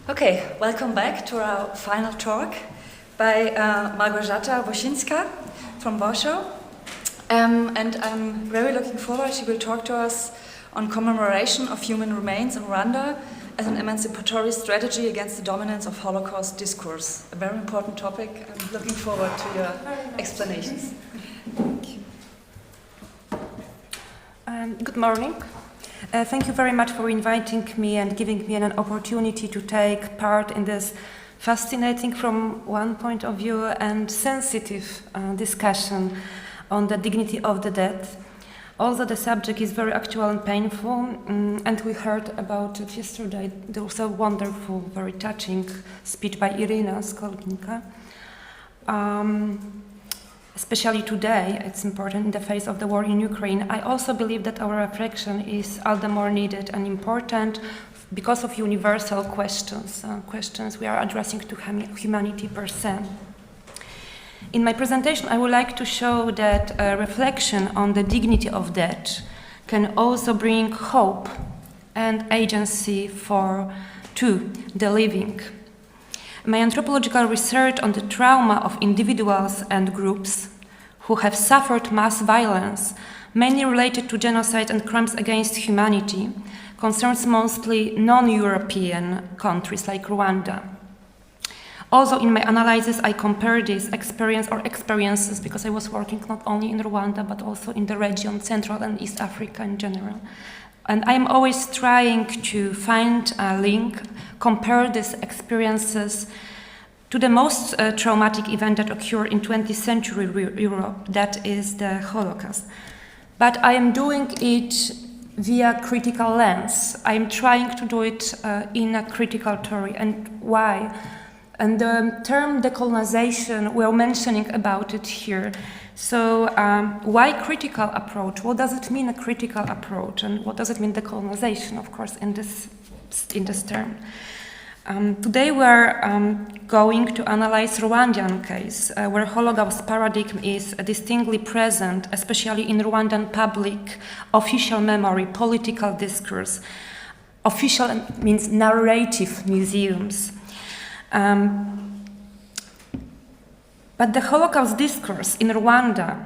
Okay, welcome back to our final talk by Małgorzata Wosińska from Warsaw. And I'm very looking forward. She will talk to us on commemoration of human remains in Rwanda as an emancipatory strategy against the dominance of Holocaust discourse. A very important topic. I'm looking forward to your explanations. Thank you. Good morning. Thank you very much for inviting me and giving me an opportunity to take part in this fascinating from one point of view and sensitive discussion on the dignity of the dead. Although the subject is very actual and painful, and we heard about it yesterday, there was a wonderful, very touching speech by Irina Skolnika. Especially today, it's important in the face of the war in Ukraine. I also believe that our reflection is all the more needed and important because of universal questions, questions we are addressing to humanity per se. In my presentation, I would like to show that a reflection on the dignity of death can also bring hope and agency to the living. My anthropological research on the trauma of individuals and groups who have suffered mass violence, mainly related to genocide and crimes against humanity, concerns mostly non-European countries like Rwanda. Also, in my analysis, I compare this experiences because I was working not only in Rwanda but also in the region, Central and East Africa in general. And I'm always trying to find a link, compare these experiences to the most traumatic event that occurred in 20th century Europe, that is the Holocaust. But I am doing it via critical lens. I'm trying to do it in a critical theory. And why? And the term decolonization, we're mentioning about it here. So why critical approach? What does it mean, a critical approach? And what does it mean, decolonization, of course, in this term? Today we're going to analyze Rwandan case, where Holocaust paradigm is distinctly present, especially in Rwandan public, official memory, political discourse. Official means narrative museums. But the Holocaust discourse in Rwanda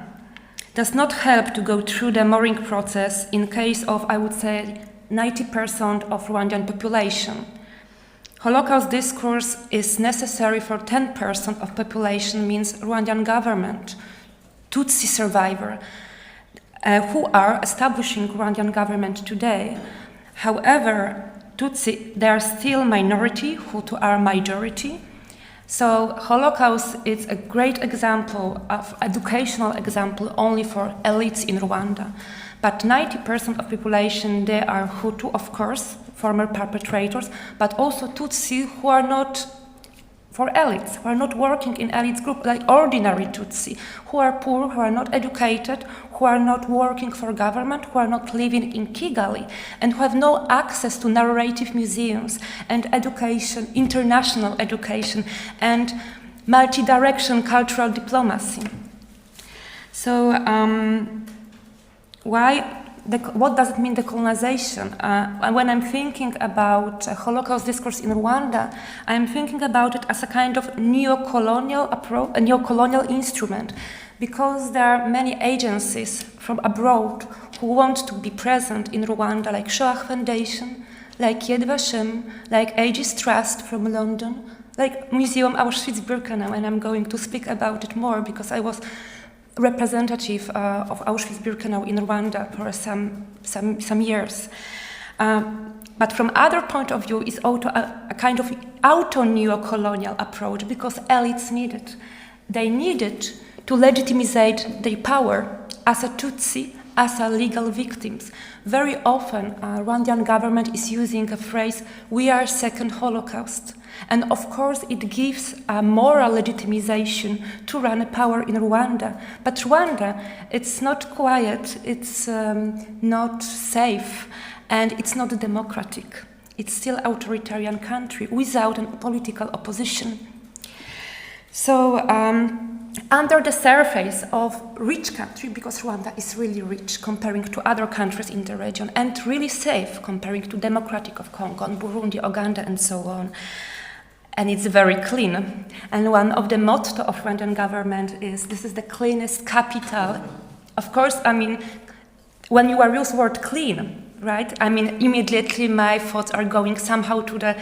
does not help to go through the mourning process in case of, I would say, 90% of Rwandan population. Holocaust discourse is necessary for 10% of population, means Rwandan government, Tutsi survivor, who are establishing Rwandan government today. However, Tutsi, they are still minority, Hutu are majority. So Holocaust is a great example of educational example only for elites in Rwanda. But 90% of population, they are Hutu, of course, former perpetrators, but also Tutsi who are not for elites, who are not working in elites group, like ordinary Tutsi, who are poor, who are not educated, who are not working for government, who are not living in Kigali, and who have no access to narrative museums and education, international education, and multi-direction cultural diplomacy. So what does it mean, decolonization? When I'm thinking about Holocaust discourse in Rwanda, I'm thinking about it as a kind of neo-colonial approach, a neo-colonial instrument, because there are many agencies from abroad who want to be present in Rwanda, like Shoah Foundation, like Yad Vashem, like Aegis Trust from London, like Museum Auschwitz-Birkenau, and I'm going to speak about it more because I was representative of Auschwitz-Birkenau in Rwanda for some years. But from other point of view, is also a kind of auto-neo-colonial approach because elites need it. They need it to legitimize their power as a Tutsi, as a legal victims. Very often, Rwandan government is using a phrase, "We are second Holocaust." And of course, it gives a moral legitimization to run a power in Rwanda. But Rwanda, it's not quiet, it's not safe, and it's not democratic. It's still an authoritarian country without a political opposition. So under the surface of rich country, because Rwanda is really rich comparing to other countries in the region, and really safe comparing to Democratic of Congo, and Burundi, Uganda, and so on. And it's very clean. And one of the motto of Rwandan government is, this is the cleanest capital. Of course, I mean, when you are use word clean, right? I mean, immediately my thoughts are going somehow to the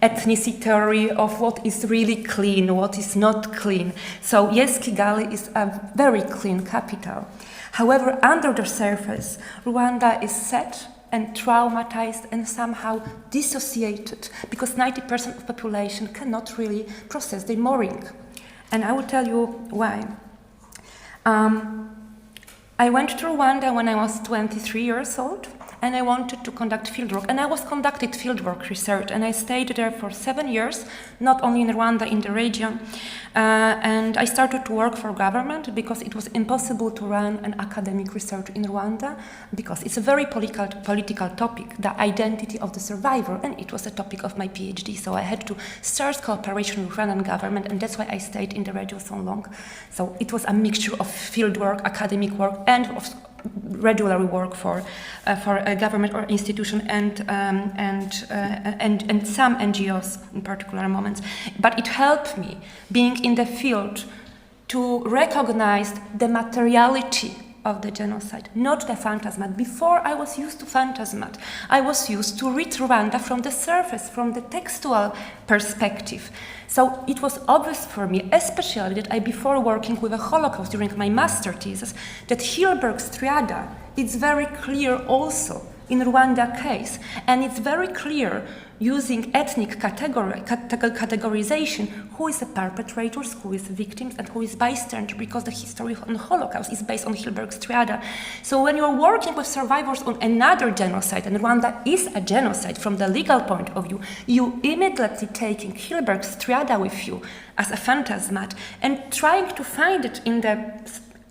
ethnicity of what is really clean, what is not clean. So yes, Kigali is a very clean capital. However, under the surface, Rwanda is set and traumatized and somehow dissociated, because 90% of population cannot really process the mourning. And I will tell you why. I went to Rwanda when I was 23 years old, and I wanted to conduct fieldwork. And I was conducting fieldwork research, and I stayed there for 7 years, not only in Rwanda, in the region. And I started to work for government because it was impossible to run an academic research in Rwanda, because it's a very political topic, the identity of the survivor, and it was a topic of my PhD. So I had to start cooperation with Rwandan government, and that's why I stayed in the region so long. So it was a mixture of fieldwork, academic work, and of regular work for a government or institution and some NGOs in particular moments. But it helped me, being in the field, to recognize the materiality of the genocide, not the phantasmat. Before I was used to phantasmat. I was used to read Rwanda from the surface, from the textual perspective. So it was obvious for me, especially that I, before working with the Holocaust during my master thesis, that Hilberg's triada, it's very clear also in Rwanda case, and it's very clear using ethnic categorization who is the perpetrators, who is victims, and who is bystander, because the history on the Holocaust is based on Hilberg's triada. So when you're working with survivors on another genocide, and Rwanda is a genocide from the legal point of view, you immediately taking Hilberg's triada with you as a phantasmat and trying to find it in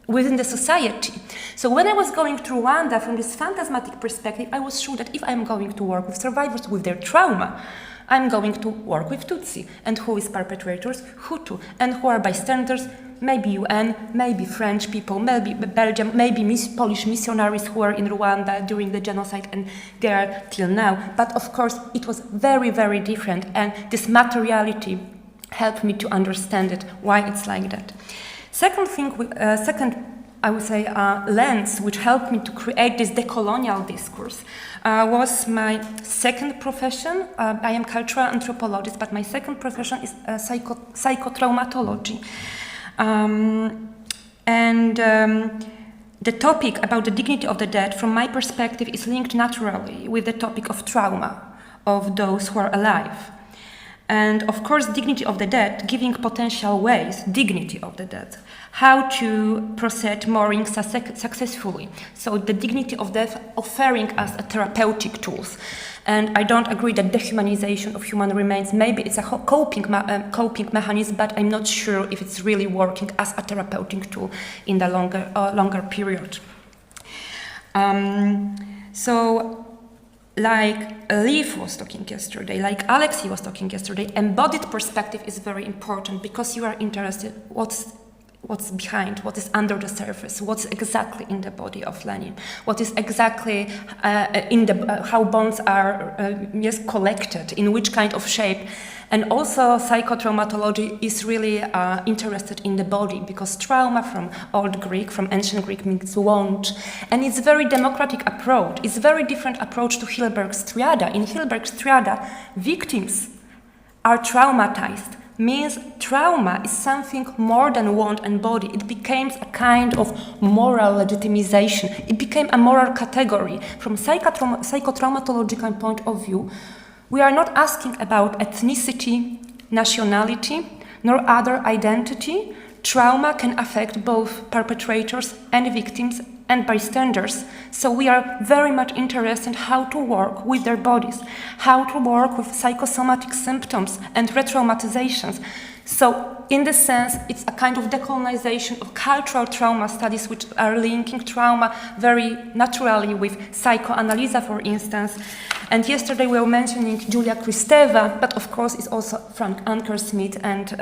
within the society. So when I was going to Rwanda from this phantasmatic perspective, I was sure that if I'm going to work with survivors with their trauma, I'm going to work with Tutsi. And who is perpetrators? Hutu. And who are bystanders? Maybe UN, maybe French people, maybe Belgium, maybe Polish missionaries who are in Rwanda during the genocide, and they are till now. But of course, it was very, very different, and this materiality helped me to understand it, why it's like that. Second, I would say, lens which helped me to create this decolonial discourse was my second profession. I am cultural anthropologist, but my second profession is psychotraumatology. The topic about the dignity of the dead, from my perspective, is linked naturally with the topic of trauma of those who are alive. And of course, dignity of the dead, giving potential ways, dignity of the dead, how to proceed mourning successfully. So the dignity of death offering us a therapeutic tools. And I don't agree that dehumanization of human remains, maybe it's a coping mechanism, but I'm not sure if it's really working as a therapeutic tool in the longer period. Like Liv was talking yesterday, like Alexei was talking yesterday, embodied perspective is very important, because you are interested what's behind, what is under the surface, what's exactly in the body of Lenin, what is exactly how bones are collected, in which kind of shape. And also psychotraumatology is really interested in the body, because trauma from Old Greek, from ancient Greek, means wound. And it's a very democratic approach. It's a very different approach to Hilberg's triada. In Hilberg's triada, victims are traumatized. Means trauma is something more than wound and body. It became a kind of moral legitimization. It became a moral category. From psychotraumatological point of view, we are not asking about ethnicity, nationality, nor other identity. Trauma can affect both perpetrators and victims and bystanders. So we are very much interested in how to work with their bodies, how to work with psychosomatic symptoms and re-traumatizations. So in this sense, it's a kind of decolonization of cultural trauma studies which are linking trauma very naturally with psychoanalysis, for instance. And yesterday we were mentioning Julia Kristeva, but of course it's also Frank Ankersmith and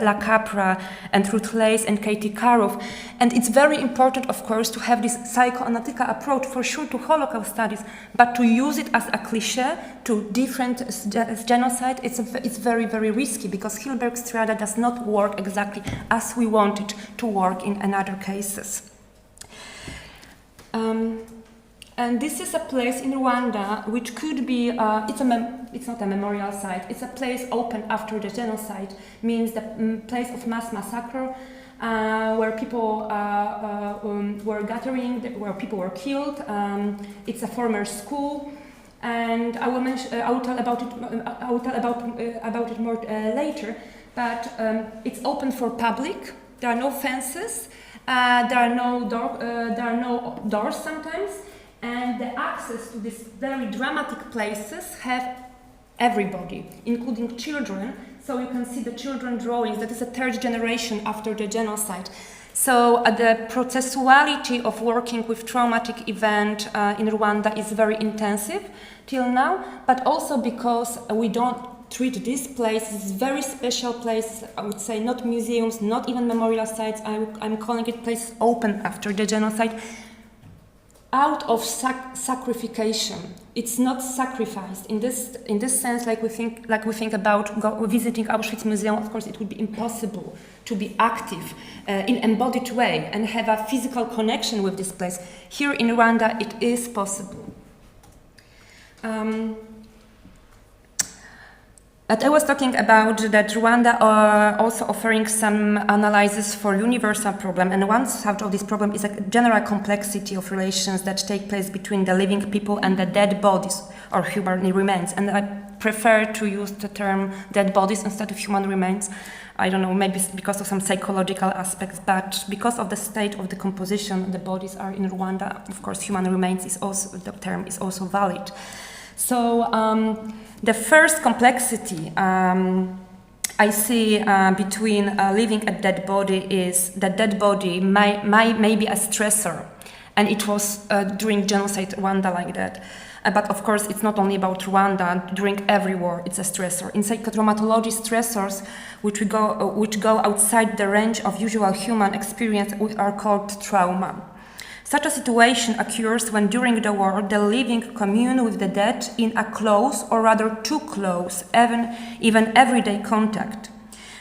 La Capra and Ruth Lace and Katie Karoff. And it's very important, of course, to have this psychoanalytical approach for sure to Holocaust studies, but to use it as a cliche to different genocide, it's very, very risky, because Hilberg's triad does not work exactly as we want it to work in other cases. And this is a place in Rwanda which could be, it's not a memorial site, it's a place opened after the genocide, means the place of mass massacre, where people were gathering, where people were killed. It's a former school, and I will tell about it more later. But it's open for public. There are no fences. There are no doors sometimes, and the access to these very dramatic places have everybody, including children. So you can see the children drawings. That is a third generation after the genocide. So the processuality of working with traumatic event in Rwanda is very intensive till now, but also because we don't treat these places, very special places, I would say, not museums, not even memorial sites, I'm calling it places open after the genocide, out of sacrification. It's not sacrificed in this sense. Like we think about visiting Auschwitz Museum. Of course, it would be impossible to be active in embodied way and have a physical connection with this place. Here in Rwanda, it is possible. But I was talking about that Rwanda are also offering some analysis for universal problem, and one side of this problem is a general complexity of relations that take place between the living people and the dead bodies or human remains. And I prefer to use the term dead bodies instead of human remains. I don't know, maybe because of some psychological aspects, but because of the state of the composition the bodies are in Rwanda, of course, human remains is also, the term is also valid. So the first complexity I see between living a dead body is that dead body may be a stressor, and it was during genocide Rwanda like that. But of course, it's not only about Rwanda. During every war, it's a stressor. In psychotraumatology, stressors which go outside the range of usual human experience are called trauma. Such a situation occurs when during the war the living commune with the dead in a close, or rather too close, even everyday contact.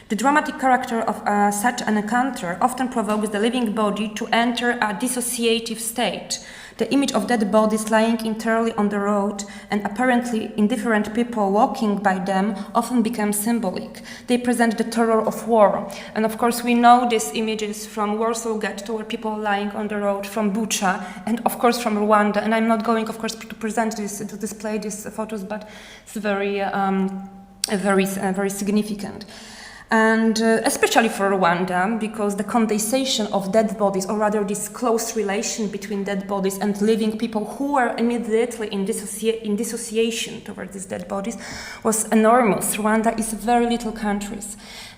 The dramatic character of such an encounter often provokes the living body to enter a dissociative state. The image of dead bodies lying entirely on the road and apparently indifferent people walking by them often become symbolic. They present the terror of war. And of course we know these images from Warsaw Ghetto, where people are lying on the road, from Bucha, and of course from Rwanda. And I'm not going, of course, to present this, to display these photos, but it's very significant. And especially for Rwanda, because the condensation of dead bodies, or rather this close relation between dead bodies and living people who were immediately in dissociation towards these dead bodies, was enormous. Rwanda is very little country,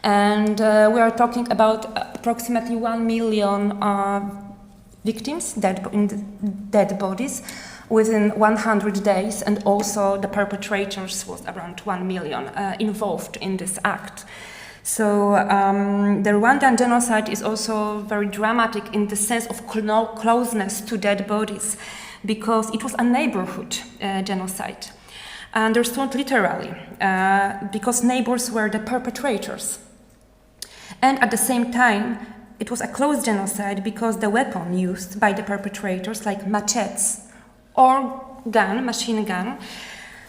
and we are talking about approximately 1 million victims, dead bodies, within 100 days, and also the perpetrators was around 1 million involved in this act. So the Rwandan genocide is also very dramatic in the sense of closeness to dead bodies, because it was a neighborhood genocide, understood literally, because neighbors were the perpetrators. And at the same time, it was a close genocide because the weapon used by the perpetrators, like machetes or machine gun,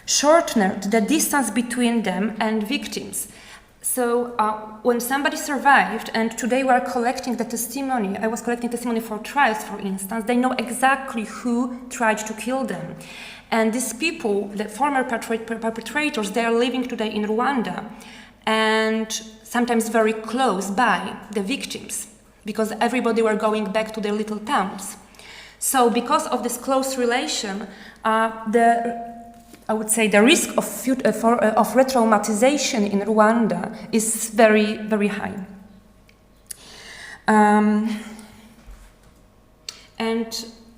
shortened the distance between them and victims. So when somebody survived, and today we are collecting the testimony, I was collecting testimony for trials, for instance, they know exactly who tried to kill them. And these people, the former perpetrators, they are living today in Rwanda, and sometimes very close by the victims, because everybody were going back to their little towns. So because of this close relation, I would say the risk of re-traumatization in Rwanda is very, very high. And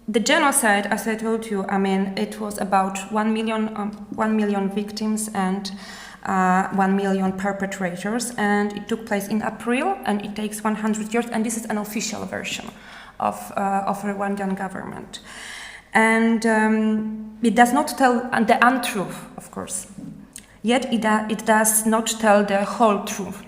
the genocide, as I told you, I mean, it was about 1 million victims and 1 million perpetrators, and it took place in April, and it takes 100 years, and this is an official version of Rwandan government. And it does not tell the untruth, of course, yet it does not tell the whole truth.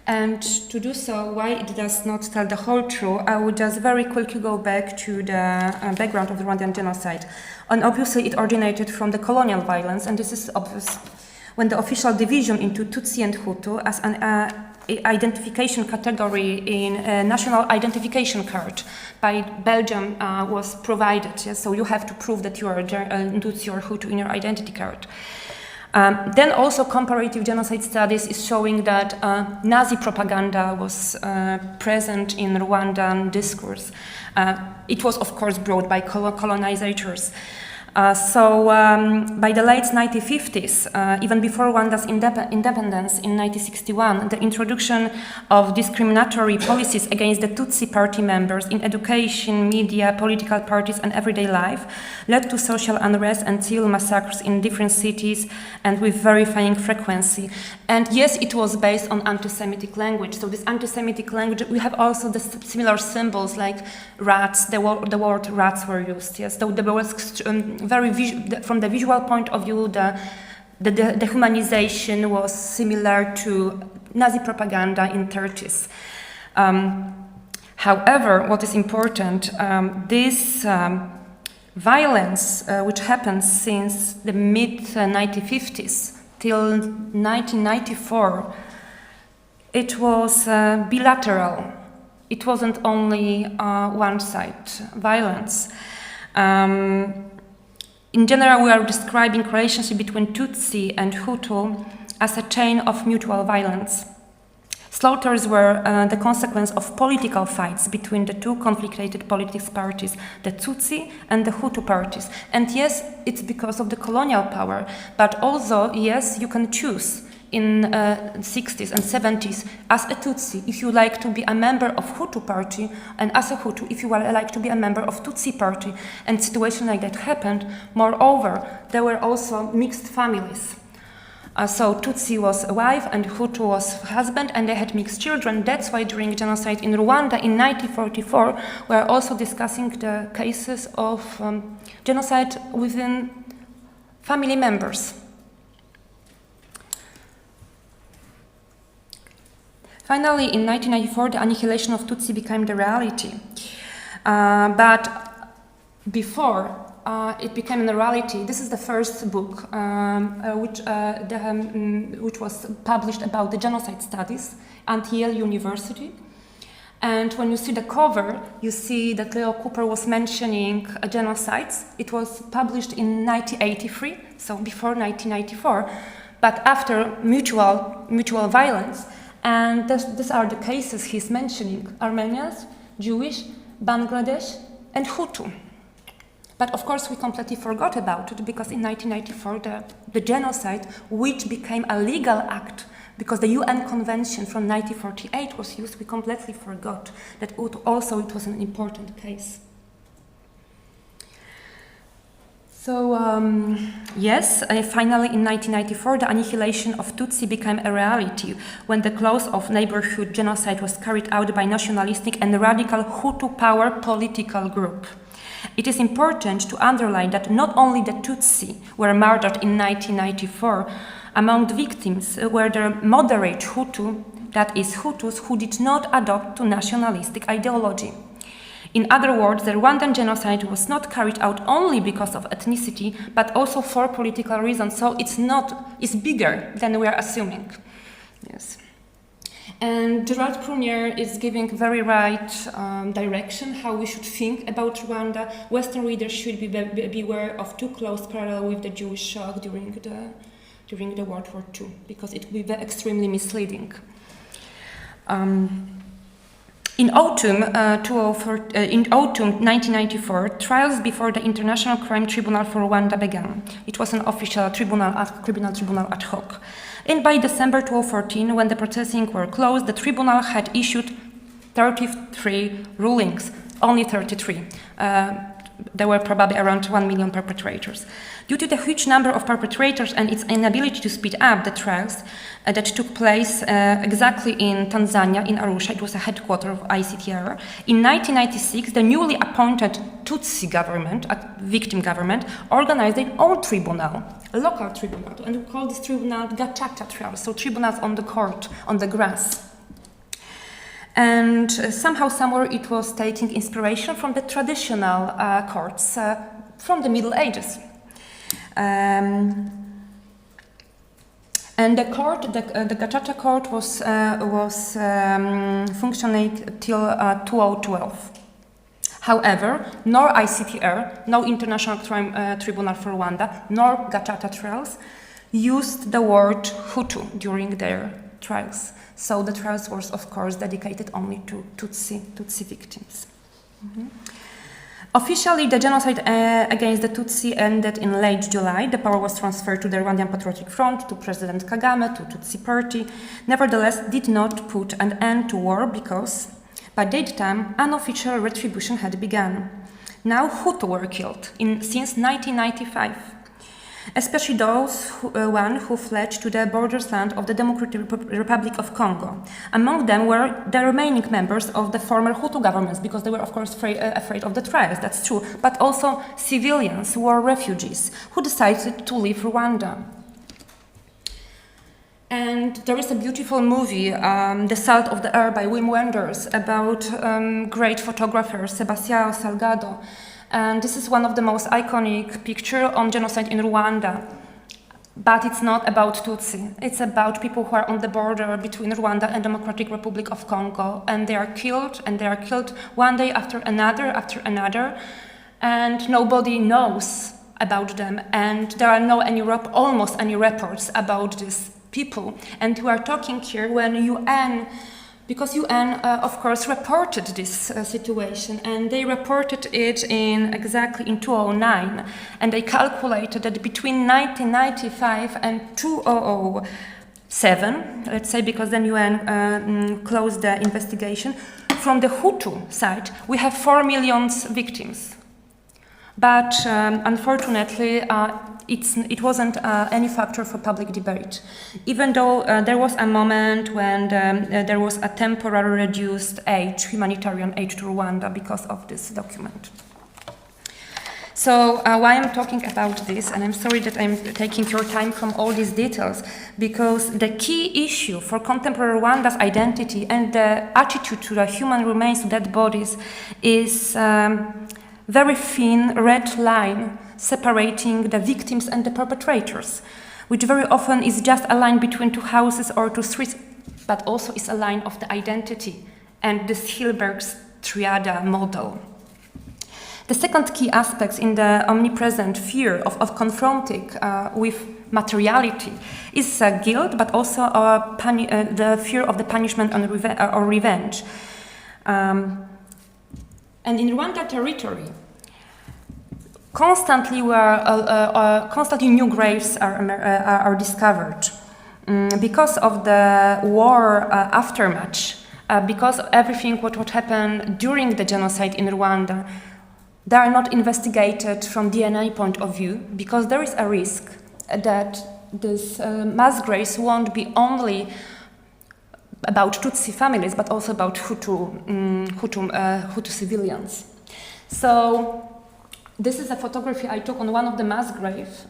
And to do so, why it does not tell the whole truth, I would just very quickly go back to the background of the Rwandan genocide. And obviously it originated from the colonial violence, and this is obvious. When the official division into Tutsi and Hutu as an identification category in a national identification card by Belgium was provided. Yes? So you have to prove that you are Tutsi or Hutu in your identity card. Then also comparative genocide studies is showing that Nazi propaganda was present in Rwandan discourse. It was of course brought by colonizers. So by the late 1950s, even before Rwanda's independence in 1961, the introduction of discriminatory policies against the Tutsi party members in education, media, political parties and everyday life led to social unrest and civil massacres in different cities and with varying frequency. And yes, it was based on anti-Semitic language. So this anti-Semitic language, we have also the similar symbols like rats, the word rats were used. Yes, so there was from the visual point of view, the dehumanization was similar to Nazi propaganda in 30s. However, what is important, this violence, which happened since the mid-1950s till 1994, it was bilateral. It wasn't only one-side violence. In general, we are describing relationship between Tutsi and Hutu as a chain of mutual violence. Slaughters were the consequence of political fights between the two conflicted political parties, the Tutsi and the Hutu parties. And yes, it's because of the colonial power, but also, yes, you can choose in 60s and 70s as a Tutsi if you like to be a member of Hutu party, and as a Hutu if you like to be a member of Tutsi party, and situation like that happened. Moreover, there were also mixed families. So Tutsi was a wife and Hutu was husband, and they had mixed children. That's why during genocide in Rwanda in 1944 we are also discussing the cases of genocide within family members. Finally, in 1994, the annihilation of Tutsi became the reality. But before it became a reality, this is the first book which was published about the genocide studies at Yale University. And when you see the cover, you see that Leo Cooper was mentioning genocides. It was published in 1983, so before 1994, but after mutual violence. And these are the cases he's mentioning: Armenians, Jewish, Bangladesh, and Hutu. But of course we completely forgot about it, because in 1994 the genocide, which became a legal act because the UN Convention from 1948 was used, we completely forgot that it was an important case. So, yes, finally in 1994, the annihilation of Tutsi became a reality when the close of neighborhood genocide was carried out by nationalistic and radical Hutu power political group. It is important to underline that not only the Tutsi were murdered in 1994, among the victims were the moderate Hutu, that is, Hutus who did not adopt to nationalistic ideology. In other words, the Rwandan genocide was not carried out only because of ethnicity, but also for political reasons. So it's bigger than we are assuming. Yes. And Gerard Prunier is giving very right direction how we should think about Rwanda. Western readers should beware of too close parallel with the Jewish shock during the World War II, because it will be extremely misleading. In autumn 1994, trials before the International Crime Tribunal for Rwanda began. It was an official criminal tribunal ad hoc. And by December 2014, when the processing were closed, the tribunal had issued 33 rulings, only 33. There were probably around 1 million perpetrators. Due to the huge number of perpetrators and its inability to speed up the trials that took place exactly in Tanzania, in Arusha, it was a headquarter of ICTR. In 1996, the newly appointed Tutsi government, a victim government, organized their own tribunal, a local tribunal, and we call this tribunal Gacaca trials, so tribunals on the court, on the grass. And somehow, somewhere, it was taking inspiration from the traditional courts from the Middle Ages. And the court, the Gacaca court, was functioning till 2012. However, nor ICTR, no International Crime Tribunal for Rwanda, nor Gacaca trials used the word Hutu during their trials. So the trials was, of course, dedicated only to Tutsi victims. Mm-hmm. Officially, the genocide against the Tutsi ended in late July. The power was transferred to the Rwandan Patriotic Front, to President Kagame, to Tutsi Party. Nevertheless, did not put an end to war because, by that time, unofficial retribution had begun. Now Hutu were killed since 1995. Especially those who fled to the borderland of the Democratic Republic of Congo. Among them were the remaining members of the former Hutu governments, because they were, of course, afraid of the trials, that's true, but also civilians who were refugees who decided to leave Rwanda. And there is a beautiful movie, The Salt of the Air by Wim Wenders, about great photographer Sebastião Salgado. And this is one of the most iconic pictures on genocide in Rwanda. But it's not about Tutsi. It's about people who are on the border between Rwanda and Democratic Republic of Congo. And they are killed one day after another. And nobody knows about them. And there are almost any reports about these people. And we are talking here when UN, because UN, of course, reported this situation, and they reported it exactly in 2009, and they calculated that between 1995 and 2007, let's say, because then UN closed the investigation, from the Hutu side, we have 4 million victims. But unfortunately, it wasn't any factor for public debate, even though there was a moment when there was a temporary reduced humanitarian aid to Rwanda because of this document. So why I'm talking about this, and I'm sorry that I'm taking your time from all these details, because the key issue for contemporary Rwanda's identity and the attitude to the human remains, to dead bodies, is very thin red line separating the victims and the perpetrators, which very often is just a line between two houses or two streets, but also is a line of the identity and this Hilberg's triada model. The second key aspect in the omnipresent fear of confronting with materiality is guilt, but also the fear of the punishment or revenge. And in Rwanda territory, constantly new graves are discovered because of the war aftermath, because of everything what happened during the genocide in Rwanda. They are not investigated from DNA point of view because there is a risk that this mass graves won't be only about Tutsi families, but also about Hutu civilians. So this is a photography I took on one of the mass graves,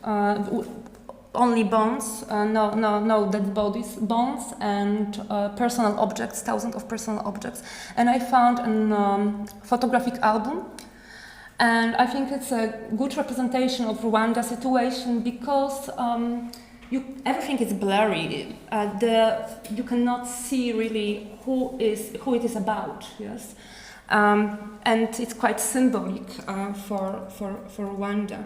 only bones, no dead bodies, bones and personal objects, thousands of personal objects. And I found a photographic album. And I think it's a good representation of Rwanda's situation because everything is blurry. You cannot see really who it is about. Yes, and it's quite symbolic for Rwanda.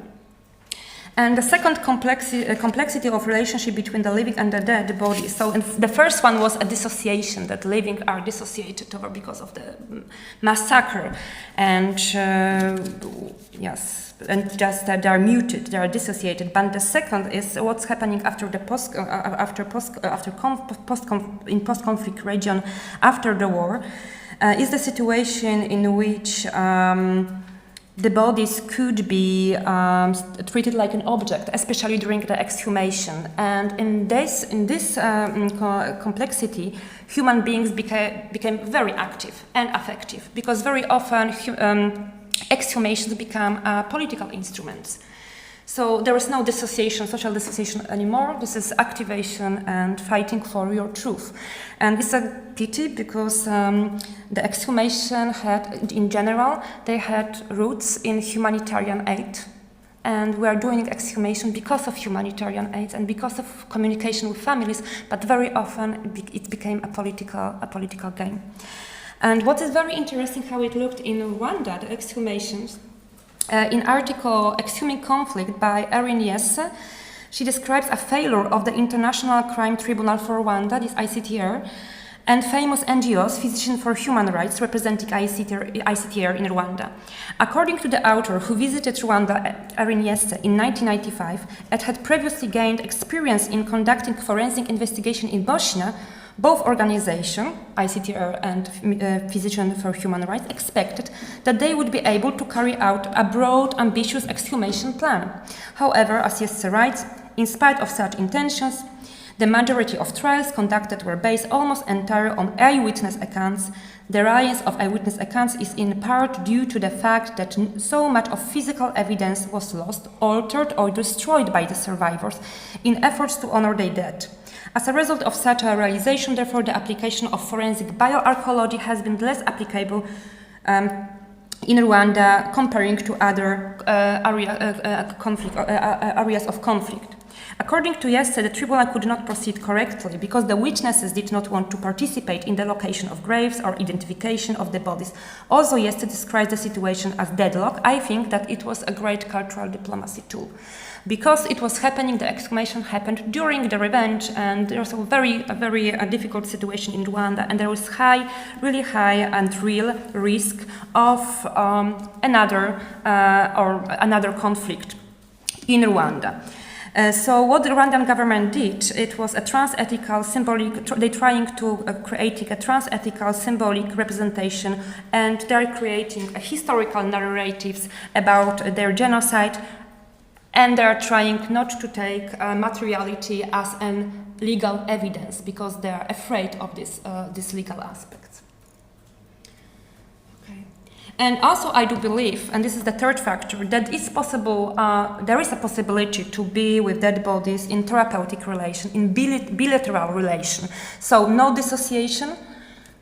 And the second complexity of relationship between the living and the dead body. So the first one was a dissociation, that living are dissociated over because of the massacre. And yes, and just that they are muted, they are dissociated. But the second is what's happening after the post-conflict region after the war, is the situation in which the bodies could be treated like an object, especially during the exhumation. And in this complexity, human beings became very active and affective, because very often exhumations become political instruments. So there is no dissociation, social dissociation anymore. This is activation and fighting for your truth. And it's a pity because the exhumation had, in general, they had roots in humanitarian aid. And we are doing exhumation because of humanitarian aid and because of communication with families, but very often it became a political game. And what is very interesting how it looked in Rwanda, the exhumations. In article Exhuming Conflict by Erin Yesse, she describes a failure of the International Crime Tribunal for Rwanda, this ICTR, and famous NGOs, Physicians for Human Rights, representing ICTR in Rwanda. According to the author who visited Rwanda, Erin Yesse, in 1995, and had previously gained experience in conducting forensic investigation in Bosnia, both organizations, ICTR and Physicians for Human Rights, expected that they would be able to carry out a broad, ambitious exhumation plan. However, as Yesse writes, in spite of such intentions, the majority of trials conducted were based almost entirely on eyewitness accounts. The rise of eyewitness accounts is in part due to the fact that so much of physical evidence was lost, altered, or destroyed by the survivors in efforts to honor their dead. As a result of such a realization, therefore, the application of forensic bioarchaeology has been less applicable in Rwanda comparing to other areas of conflict. According to Yesse, the tribunal could not proceed correctly because the witnesses did not want to participate in the location of graves or identification of the bodies. Also, Yesse describes the situation as deadlock. I think that it was a great cultural diplomacy tool. Because it was happening, the exhumation happened during the revenge, and there was a very difficult situation in Rwanda, and there was really high and real risk of another conflict in Rwanda. So what the Rwandan government did, it was a trans-ethical symbolic, they're trying to create a trans-ethical symbolic representation, and they're creating historical narratives about their genocide, and they're trying not to take materiality as an legal evidence because they're afraid of this legal aspects. Okay. And also I do believe, and this is the third factor, that it's possible, there is a possibility to be with dead bodies in therapeutic relation, in bilateral relation. So no dissociation,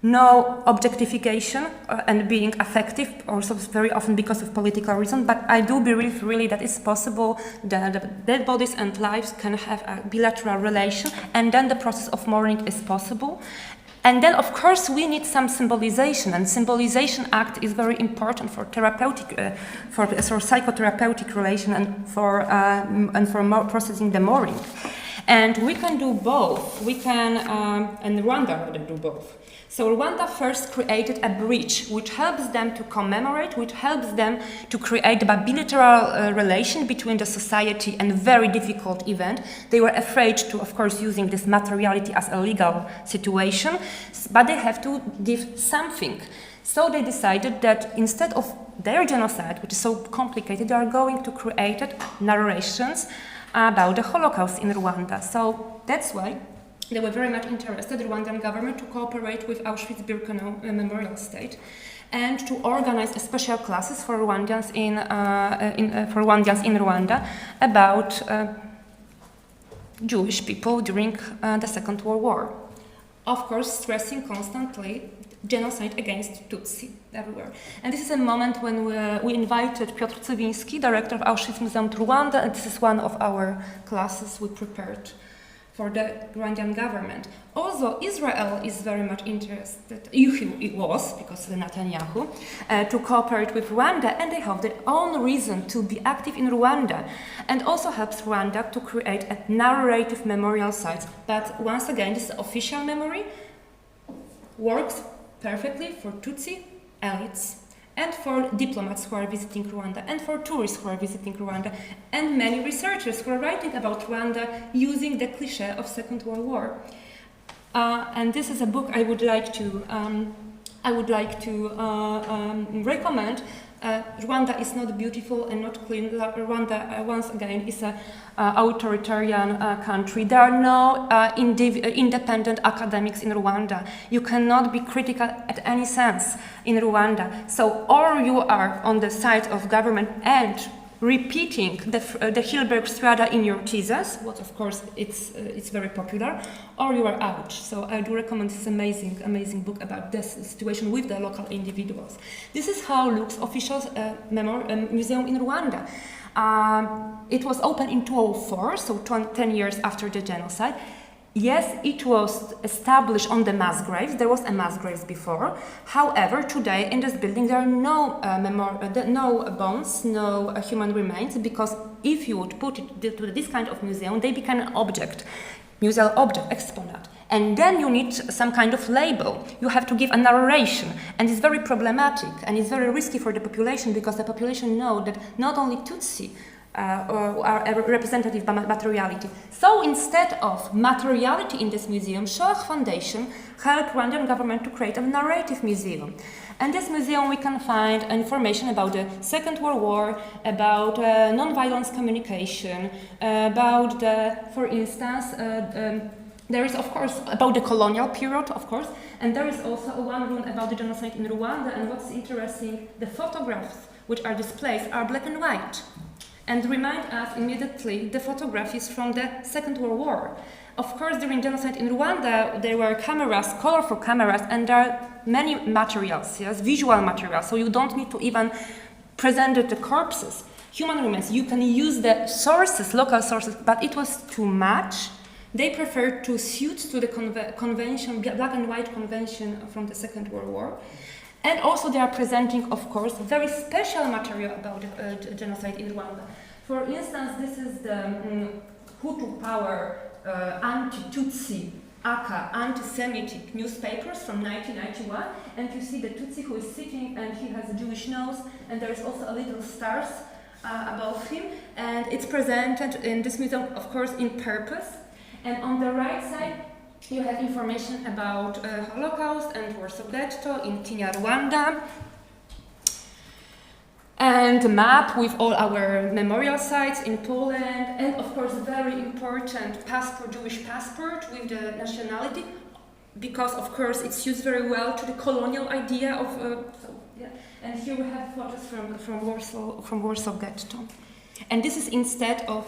no objectification and being affective, also very often because of political reasons, but I do believe really that it's possible that the dead bodies and lives can have a bilateral relation, and then the process of mourning is possible. And then, of course, we need some symbolization, and symbolization act is very important for therapeutic, for psychotherapeutic relation and for processing the mourning. And we can do both. We can, and Rwanda rather do both. So Rwanda first created a bridge which helps them to commemorate, which helps them to create a bilateral relation between the society and very difficult event. They were afraid to, of course, using this materiality as a legal situation, but they have to give something. So they decided that instead of their genocide, which is so complicated, they are going to create narrations about the Holocaust in Rwanda. So that's why they were very much interested, the Rwandan government, to cooperate with Auschwitz-Birkenau Memorial State and to organize special classes for Rwandans in Rwanda about Jewish people during the Second World War. Of course, stressing constantly genocide against Tutsi everywhere. And this is a moment when we invited Piotr Cywiński, director of Auschwitz Museum to Rwanda, and this is one of our classes we prepared for the Rwandan government. Also, Israel is very much interested, it was, because of Netanyahu, to cooperate with Rwanda, and they have their own reason to be active in Rwanda, and also helps Rwanda to create a narrative memorial sites. But once again, this official memory works perfectly for Tutsi elites, and for diplomats who are visiting Rwanda, and for tourists who are visiting Rwanda, and many researchers who are writing about Rwanda using the cliché of Second World War. And this is a book I would like to recommend. Rwanda is not beautiful and not clean. Rwanda, once again, is an authoritarian country. There are no independent academics in Rwanda. You cannot be critical at any sense in Rwanda. So, or you are on the side of government and repeating the Hilberg strada in your thesis, what of course it's very popular, or you are out. So I do recommend this amazing book about this situation with the local individuals. This is how looks official museum in Rwanda. It was opened in 2004, so 10 years after the genocide. Yes, it was established on the mass graves. There was a mass graves before. However, today in this building there are no bones, no human remains, because if you would put it to this kind of museum, they become an object, museal object, exponent. And then you need some kind of label. You have to give a narration, and it's very problematic, and it's very risky for the population, because the population know that not only Tutsi are representative materiality. So instead of materiality in this museum, Shoah Foundation helped Rwandan government to create a narrative museum. And this museum we can find information about the Second World War, about non-violence communication, about for instance, there is of course about the colonial period, of course, and there is also one room about the genocide in Rwanda. And what's interesting, the photographs which are displayed are black and white, and remind us immediately the photographies from the Second World War. Of course, during genocide in Rwanda, there were cameras, colorful cameras, and there are many materials, yes, visual materials, so you don't need to even present the corpses. Human remains, you can use the sources, local sources, but it was too much. They preferred to suit to the convention, black and white convention from the Second World War. And also they are presenting, of course, very special material about the genocide in Rwanda. For instance, this is the Hutu Power anti-Tutsi, aka anti-Semitic newspapers from 1991. And you see the Tutsi who is sitting, and he has a Jewish nose, and there is also a little stars above him. And it's presented in this museum, of course, in purpose. And on the right side, you have information about Holocaust and Warsaw Ghetto in Rwanda, and a map with all our memorial sites in Poland, and of course very important passport, Jewish passport with the nationality, because of course it's used very well to the colonial idea of. And here we have photos from Warsaw Ghetto. And this is instead of,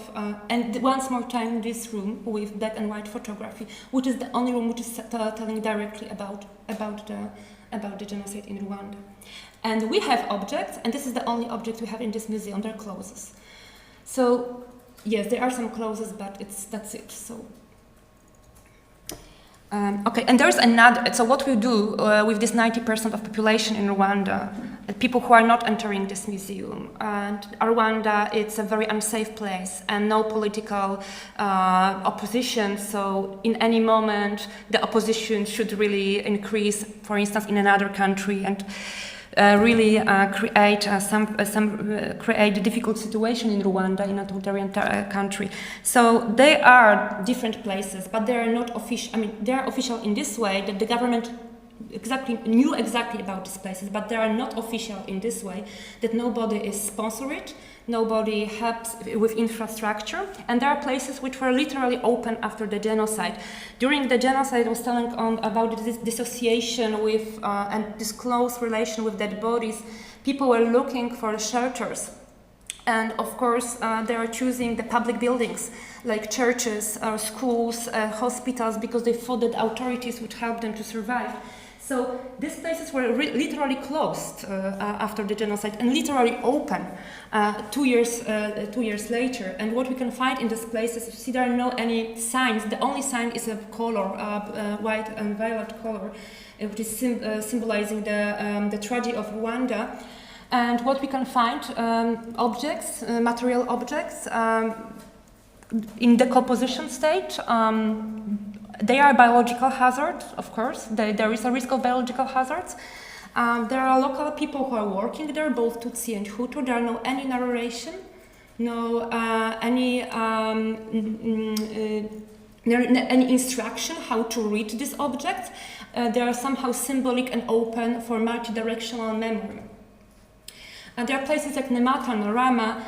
and once more time, this room with black and white photography, which is the only room which is telling directly about the genocide in Rwanda. And we have objects, and this is the only object we have in this museum. They're clothes. So yes, there are some clothes, but that's it. So. Okay, and there's another. So what we do with this 90% of population in Rwanda, people who are not entering this museum, and Rwanda, it's a very unsafe place and no political opposition. So in any moment, the opposition should really increase, for instance, in another country, and really create a difficult situation in Rwanda, in a totalitarian country. So they are different places, but they are not official. I mean, they are official in this way that the government knew exactly about these places, but they are not official in this way that nobody is sponsored, nobody helps with infrastructure, and there are places which were literally open after the genocide. During the genocide, I was telling about this dissociation with and this close relation with dead bodies. People were looking for shelters, and of course they are choosing the public buildings like churches, schools, hospitals, because they thought that authorities would help them to survive. So these places were literally closed after the genocide and literally open 2 years later. And what we can find in these places, you see there are no any signs. The only sign is a color, white and violet color, which is symbolizing the tragedy of Rwanda. And what we can find, objects, material objects, in decomposition state. They are biological hazards, of course. There is a risk of biological hazards. There are local people who are working there, both Tutsi and Hutu. There are no any narration, no any instruction how to read these objects. They are somehow symbolic and open for multi-directional memory. There are places like Nemata and Rama.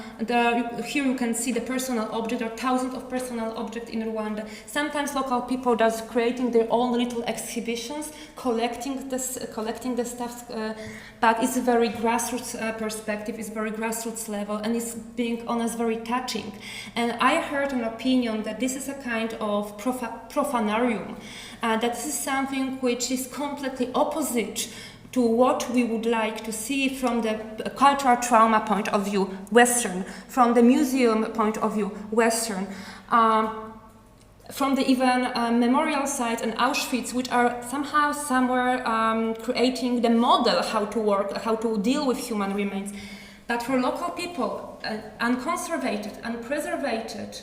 Here you can see the personal object. There are thousands of personal objects in Rwanda. Sometimes local people just creating their own little exhibitions, collecting the stuff, but it's a very grassroots perspective. It's very grassroots level, and it's being honest, very touching. And I heard an opinion that this is a kind of profanarium. That this is something which is completely opposite to what we would like to see from the cultural trauma point of view, Western, from the museum point of view, Western, from the even memorial sites and Auschwitz, which are somehow somewhere creating the model how to work, how to deal with human remains. But for local people, unconservated, unpreservated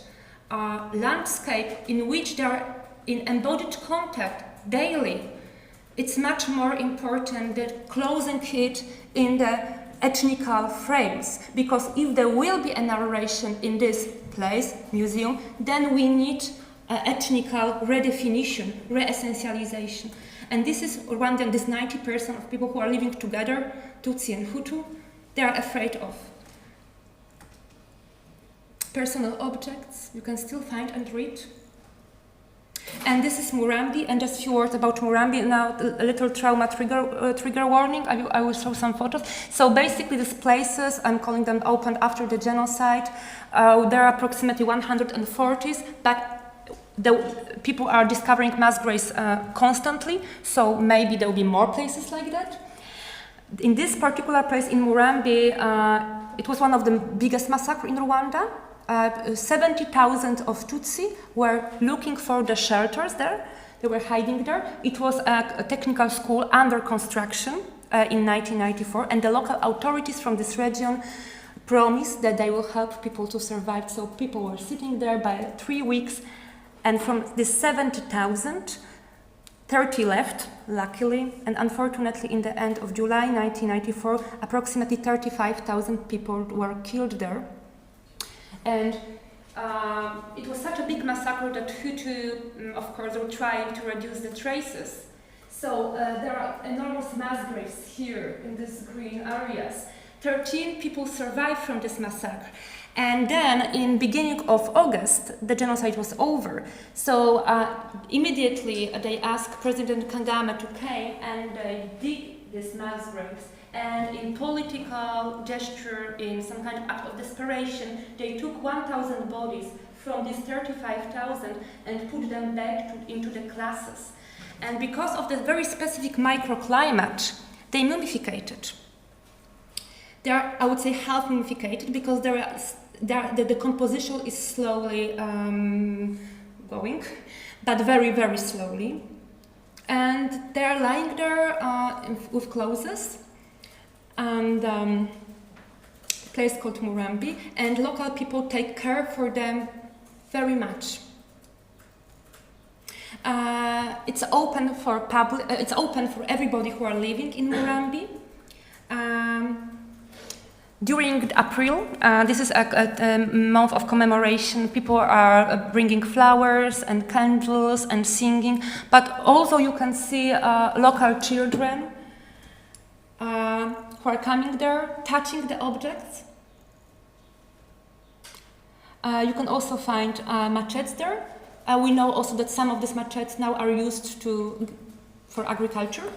landscape in which they are in embodied contact daily, it's much more important than closing it in the ethnical frames, because if there will be a narration in this place, museum, then we need ethnical redefinition, re-essentialization. And this is Rwandan, this 90% of people who are living together, Tutsi and Hutu, they are afraid of. Personal objects, you can still find and read. And this is Murambi, and just a few words about Murambi. Now, a little trauma trigger warning. I will show some photos. So basically, these places, I'm calling them opened after the genocide. There are approximately 140, but the people are discovering mass graves constantly. So maybe there will be more places like that. In this particular place in Murambi, it was one of the biggest massacres in Rwanda. 70,000 of Tutsi were looking for the shelters there. They were hiding there. It was a technical school under construction in 1994, and the local authorities from this region promised that they will help people to survive. So people were sitting there by 3 weeks, and from this 70,000, 30 left, luckily, and unfortunately in the end of July 1994, approximately 35,000 people were killed there. And it was such a big massacre that Hutu, of course, were trying to reduce the traces. So there are enormous mass graves here in these green areas. 13 people survived from this massacre. And then in beginning of August, the genocide was over. So immediately they asked President Kagame to come and they dig these mass graves. And in political gesture, in some kind of act of desperation, they took 1,000 bodies from these 35,000 and put them back into the classes. And because of the very specific microclimate, they mummificated. They are, I would say, half mummificated because the decomposition is slowly going, but very, very slowly. And they are lying there with clothes. And a place called Murambi, and local people take care for them very much. It's open for public. It's open for everybody who are living in Murambi. During April, this is a month of commemoration. People are bringing flowers and candles and singing, but also you can see local children who are coming there, touching the objects. You can also find machetes there. We know also that some of these machetes now are used for agriculture.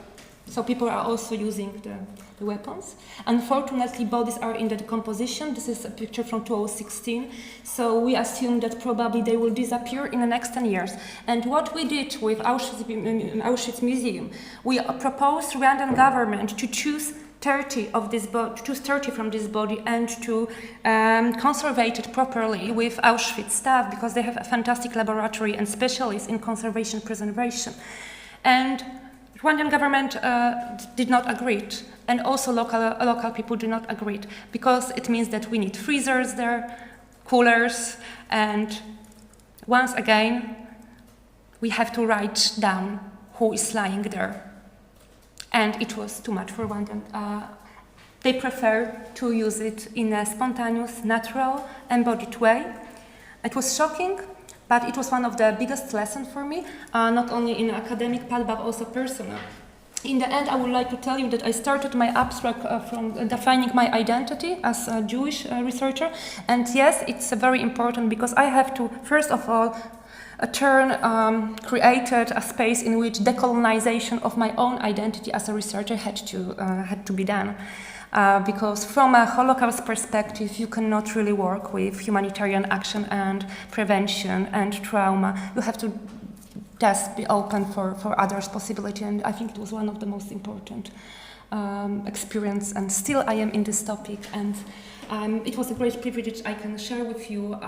So people are also using the weapons. Unfortunately, bodies are in the decomposition. This is a picture from 2016. So we assume that probably they will disappear in the next 10 years. And what we did with Auschwitz Museum, we proposed Rwandan government to choose 30 from this body and to conserve it properly with Auschwitz staff, because they have a fantastic laboratory and specialists in conservation preservation. And Rwandan government did not agree, and also local people do not agree, because it means that we need freezers there, coolers, and once again we have to write down who is lying there. And it was too much for Rwandan. They prefer to use it in a spontaneous, natural, embodied way. It was shocking, but it was one of the biggest lessons for me, not only in academic path, but also personal. In the end, I would like to tell you that I started my abstract from defining my identity as a Jewish researcher. And yes, it's very important, because I have to, first of all, created a space in which decolonization of my own identity as a researcher had to be done. Because from a Holocaust perspective, you cannot really work with humanitarian action and prevention and trauma. You have to just be open for others' possibility, and I think it was one of the most important experience, and still I am in this topic, and it was a great privilege I can share with you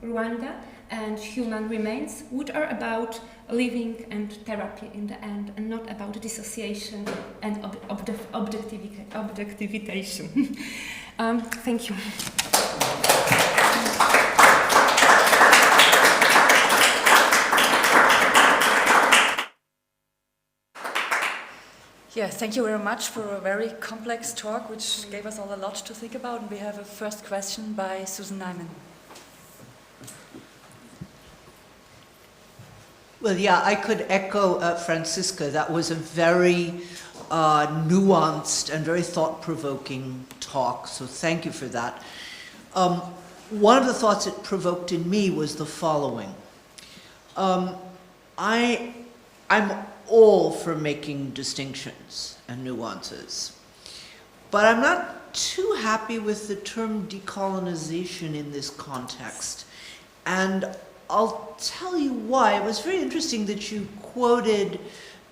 Rwanda and human remains, which are about living and therapy in the end, and not about dissociation and objectivitation. Thank you. Yeah, thank you very much for a very complex talk, which gave us all a lot to think about. And we have a first question by Susan Nyman. Well, yeah, I could echo Franziska. That was a very nuanced and very thought-provoking talk, so thank you for that. One of the thoughts it provoked in me was the following. I'm all for making distinctions and nuances, but I'm not too happy with the term decolonization in this context. And I'll tell you why. It was very interesting that you quoted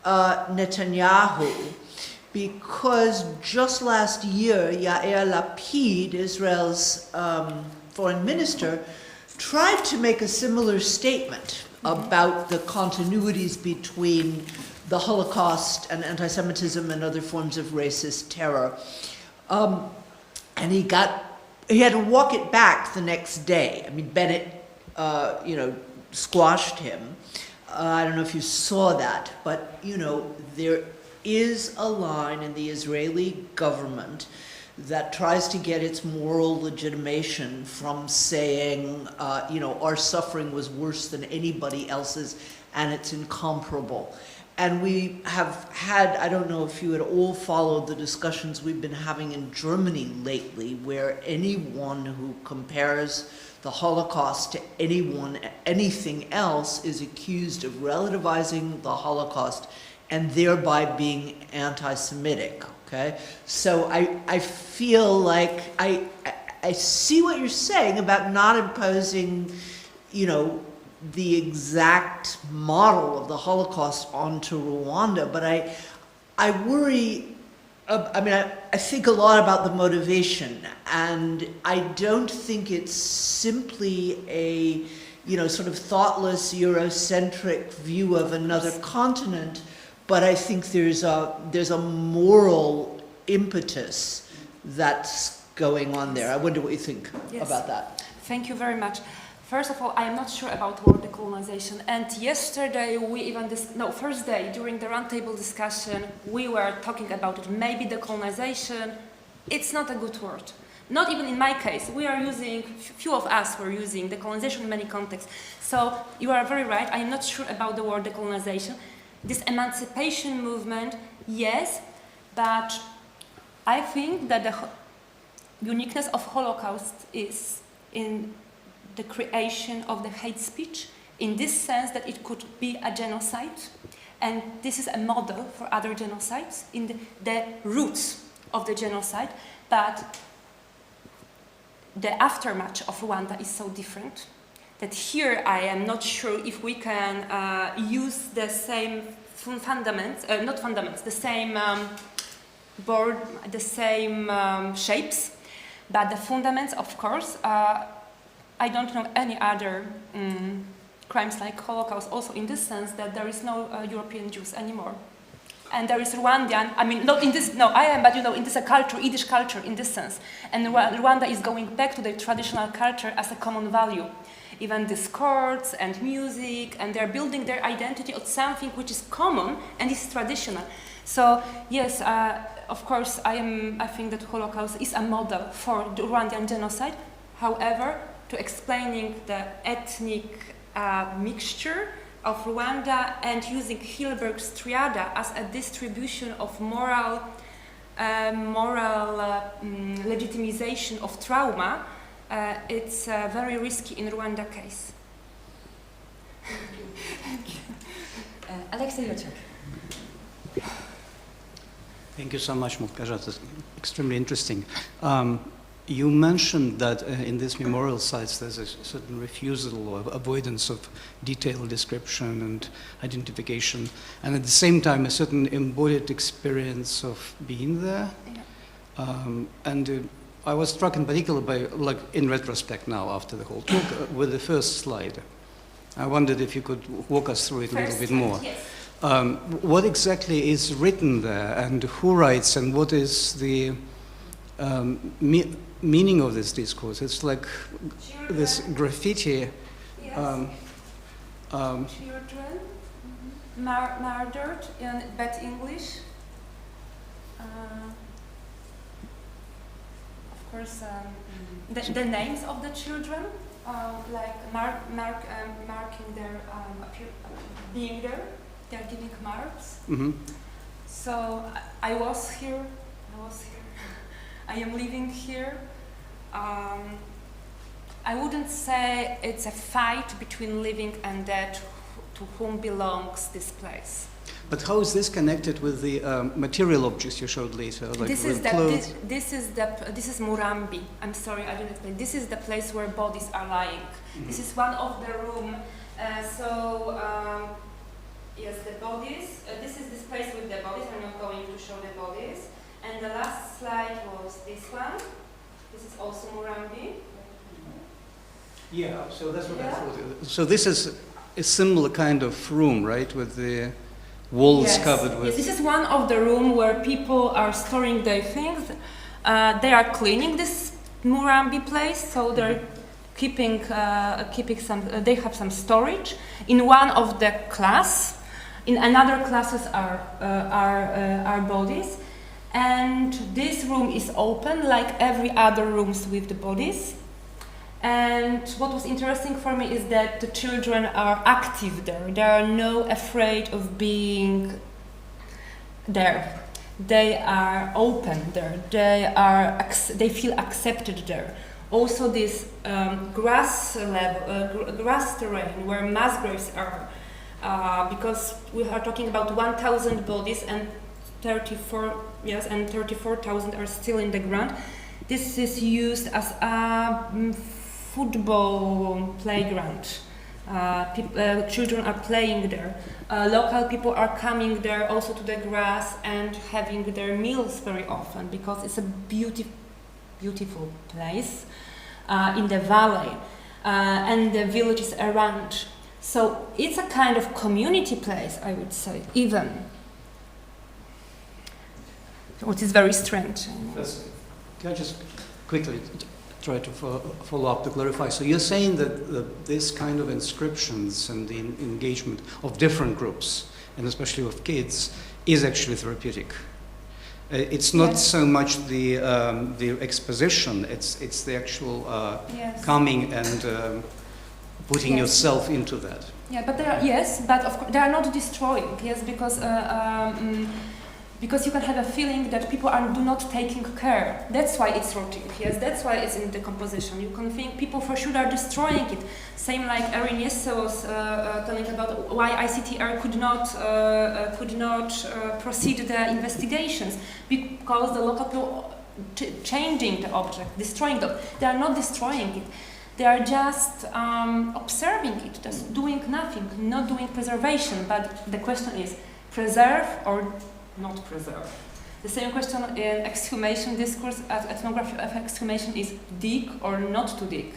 Netanyahu, because just last year, Yair Lapid, Israel's foreign minister, tried to make a similar statement about the continuities between the Holocaust and anti-Semitism and other forms of racist terror. And he had to walk it back the next day. I mean, Bennett, squashed him. I don't know if you saw that, but, there is a line in the Israeli government that tries to get its moral legitimation from saying, our suffering was worse than anybody else's and it's incomparable. And we have had, I don't know if you had all followed the discussions we've been having in Germany lately, where anyone who compares the Holocaust to anything else is accused of relativizing the Holocaust and thereby being anti-Semitic. Okay, so I feel like I see what you're saying about not imposing, the exact model of the Holocaust onto Rwanda, but I worry. I think a lot about the motivation, and I don't think it's simply a sort of thoughtless Eurocentric view of another continent. But I think there's a moral impetus that's going on there. I wonder what you think about that. Thank you very much. First of all, I am not sure about word decolonization. And yesterday, first day during the roundtable discussion, we were talking about it. Maybe decolonization, it's not a good word. Not even in my case. We are using, few of us were using decolonization in many contexts. So you are very right. I am not sure about the word decolonization. This emancipation movement, yes, but I think that the uniqueness of Holocaust is in the creation of the hate speech, in this sense that it could be a genocide, And this is a model for other genocides in the roots of the genocide, but the aftermath of Rwanda is so different that here I am not sure if we can use the same the same board, the same shapes, but the fundaments, of course, I don't know any other crimes like Holocaust, also in this sense that there is no European Jews anymore. And there is Rwandan, I mean, not in this, no, I am, but you know, in this culture, Yiddish culture, in this sense. And Rwanda is going back to the traditional culture as a common value. Even discourse and music, and they're building their identity on something which is common and is traditional. So, yes, of course, I think that Holocaust is a model for the Rwandan genocide. However, to explaining the ethnic mixture of Rwanda and using Hilberg's triada as a distribution of moral legitimization of trauma, it's very risky in Rwanda case. Alexei Luchuk. Thank you so much, Małgorzata. It's extremely interesting. You mentioned that in these memorial sites there's a certain refusal or avoidance of detailed description and identification, and at the same time a certain embodied experience of being there. Yeah. I was struck in particular by, like in retrospect now after the whole talk, with the first slide. I wondered if you could walk us through it a little bit more. Yes. What exactly is written there, and who writes, and what is the meaning of this discourse? It's like this graffiti. Yes. Children murdered in bad English. Of course, the names of the children, like marking their being there. They're giving marks. Mm-hmm. So I was here. I am living here. I wouldn't say it's a fight between living and dead to whom belongs this place. But how is this connected with the material objects you showed later, like this is Murambi. I'm sorry, I didn't explain. This is the place where bodies are lying. Mm-hmm. This is one of the room. Yes, the bodies. This is this place with the bodies. I'm not going to show the bodies. And the last slide was this one. This is also Murambi. Yeah, so that's what I thought. So this is a similar kind of room, right, with the walls covered with... Yes, this is one of the room where people are storing their things. They are cleaning this Murambi place, so they're keeping some. They have some storage in one of the class. In another classes are bodies, and this room is open like every other rooms with the bodies. And what was interesting for me is that the children are active there. They are not afraid of being there. They are open there. They feel accepted there. Also, this grass terrain where mass graves are, because we are talking about 1,000 bodies and 34,000 are still in the ground. This is used as a football playground. Children are playing there. Local people are coming there also to the grass and having their meals very often because it's a beautiful place in the valley and the villages around. So it's a kind of community place, I would say, even. Which is very strange. Can I just quickly try to follow up to clarify? So you're saying that this kind of inscriptions and the engagement of different groups, and especially of kids, is actually therapeutic. It's not so much the exposition; it's the actual coming and putting yourself into that. Yeah, but of course they are not destroying. Yes, because because you can have a feeling that people do not taking care. That's why it's rotting. Yes, that's why it's in decomposition. You can think people for sure are destroying it. Same like Erin Jesse was telling about why ICTR could not proceed the investigations, because the local people changing the object, destroying them. They are not destroying it. They are just observing it, just doing nothing, not doing preservation. But the question is, preserve or not preserve? The same question in exhumation discourse, ethnography of exhumation, is dig or not to dig.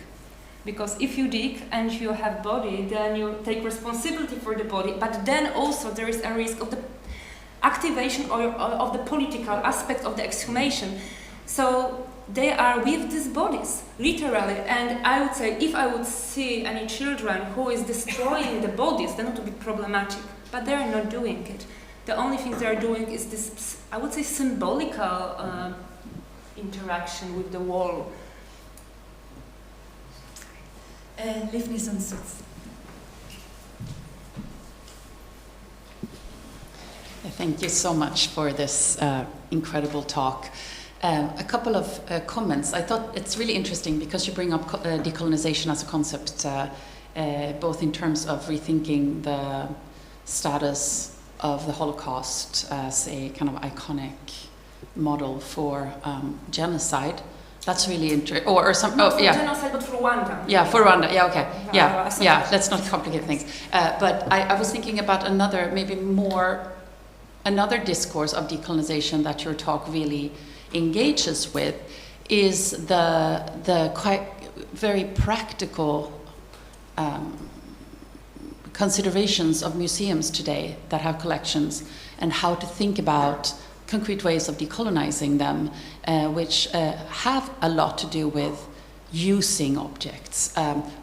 Because if you dig and you have body, then you take responsibility for the body, but then also there is a risk of the activation or of the political aspect of the exhumation. So they are with these bodies, literally, and I would say if I would see any children who is destroying the bodies, then it would be problematic, but they are not doing it. The only thing they are doing is this, I would say, symbolical interaction with the wall. Livnis und Sitz. Thank you so much for this incredible talk. A couple of comments. I thought it's really interesting because you bring up decolonization as a concept, both in terms of rethinking the status of the Holocaust as a kind of iconic model for genocide. That's really interesting. Or some. Not for genocide, but for Rwanda. Yeah, for Rwanda. Yeah, okay. Yeah. Let's not complicate things. But I was thinking about another discourse of decolonization that your talk really engages with, is the quite very practical considerations of museums today that have collections, and how to think about concrete ways of decolonizing them, which have a lot to do with using objects,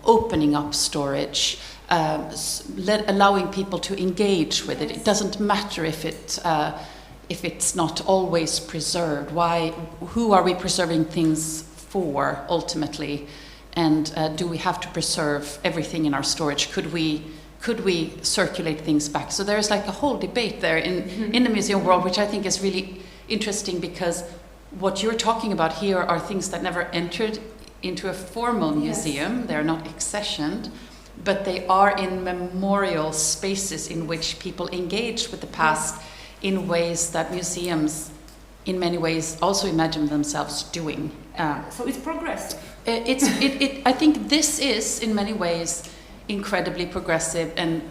opening up storage, allowing people to engage with it. It doesn't matter if it's not always preserved. Who are we preserving things for ultimately? And do we have to preserve everything in our storage? Could we circulate things back? So there's like a whole debate there in the museum world, which I think is really interesting, because what you're talking about here are things that never entered into a formal museum. Yes. They're not accessioned, but they are in memorial spaces in which people engage with the past in ways that museums, in many ways, also imagine themselves doing. So it's progressive. I think this is, in many ways, incredibly progressive, and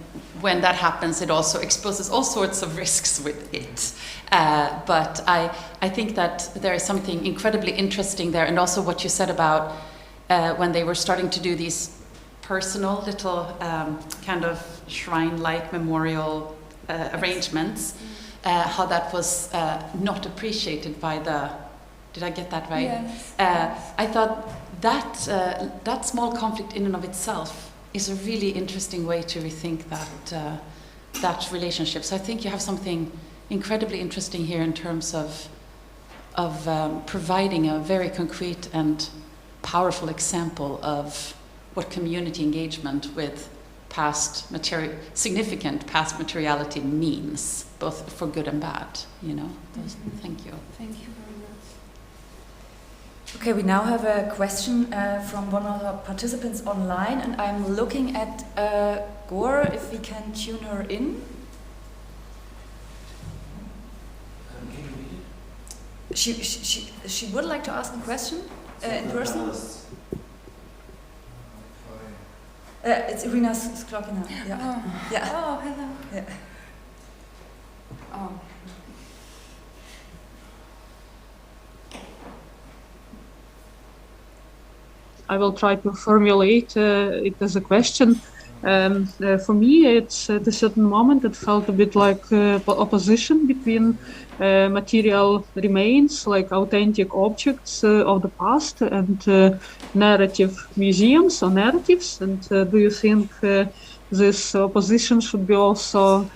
when that happens, it also exposes all sorts of risks with it. But I think that there is something incredibly interesting there, and also what you said about when they were starting to do these personal little kind of shrine-like memorial arrangements, how that was not appreciated by the... Did I get that right? Yes. I thought that small conflict in and of itself is a really interesting way to rethink that relationship. So I think you have something incredibly interesting here in terms of providing a very concrete and powerful example of what community engagement with significant past materiality means, both for good and bad. Thank you. Thank you very much. Okay, we now have a question from one of our participants online, and I'm looking at Gore, if we can tune her in. Can you read it? She would like to ask a question in person. It's Irina Sklokina. Yeah. Oh. Yeah. Oh, hello. Yeah. Oh. I will try to formulate it as a question. For me, it's at a certain moment it felt a bit like opposition between material remains, like authentic objects of the past, and narrative museums or narratives. And do you think this opposition should be also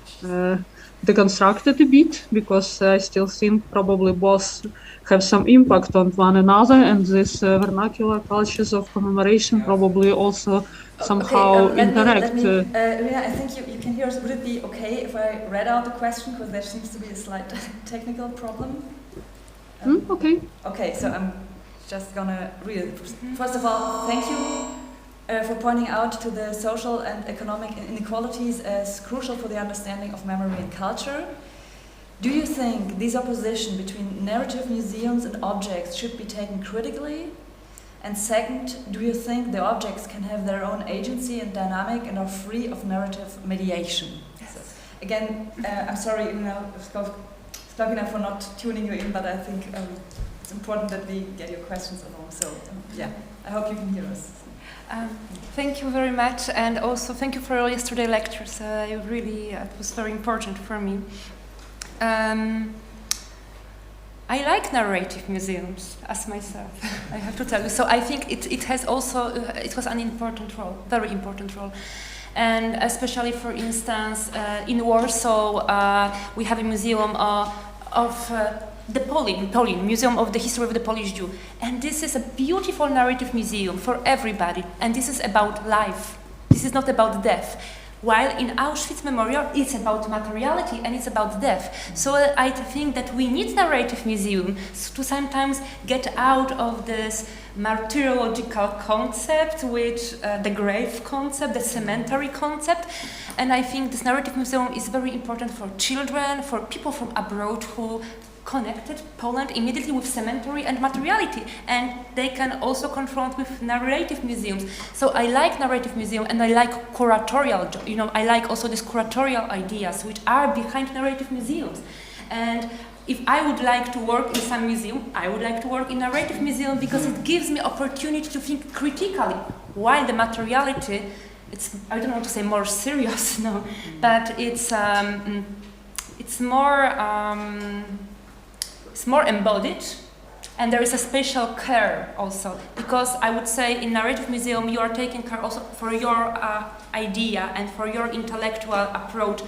deconstructed a bit? Because I still think probably both have some impact on one another, and these vernacular cultures of commemoration probably also somehow let interact. me, Rina, I think you can hear us. Would it be okay if I read out the question, because there seems to be a slight technical problem? Okay. Okay, so I'm just gonna read it. First of all, thank you for pointing out to the social and economic inequalities as crucial for the understanding of memory and culture. Do you think this opposition between narrative museums and objects should be taken critically? And second, do you think the objects can have their own agency and dynamic and are free of narrative mediation? Yes. So, again, I'm sorry, Sklavina, for not tuning you in, but I think it's important that we get your questions along. So, yeah, I hope you can hear us. Thank you very much, and also thank you for yesterday's lectures. It was very important for me. I like narrative museums as myself, I have to tell you. So I think it has also, it was an important role, very important role. And especially, for instance, in Warsaw, we have a museum of the Polin Museum of the History of the Polish Jew. And this is a beautiful narrative museum for everybody. And this is about life. This is not about death. While in Auschwitz Memorial, it's about materiality and it's about death. So I think that we need narrative museums to sometimes get out of this martyrological concept, which the grave concept, the cemetery concept. And I think this narrative museum is very important for children, for people from abroad who connected Poland immediately with cemetery and materiality, and they can also confront with narrative museums. So I like narrative museum, and I like curatorial, I like also these curatorial ideas which are behind narrative museums. And if I would like to work in some museum, I would like to work in narrative museum because it gives me opportunity to think critically, while the materiality, I don't want to say more serious, no, but it's more embodied, and there is a special care also, because I would say in narrative museum you are taking care also for your idea and for your intellectual approach,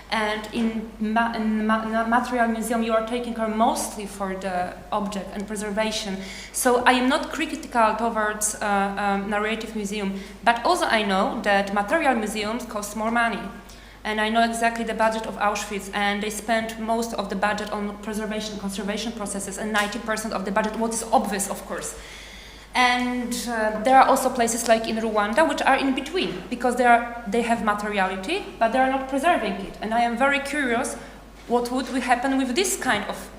and in material museum you are taking care mostly for the object and preservation. So I am not critical towards narrative museum, but also I know that material museums cost more money. And I know exactly the budget of Auschwitz, and they spent most of the budget on preservation, conservation processes, and 90% of the budget, what is obvious, of course. And there are also places like in Rwanda, which are in between, because they have materiality, but they are not preserving it. And I am very curious, what would happen with this kind of,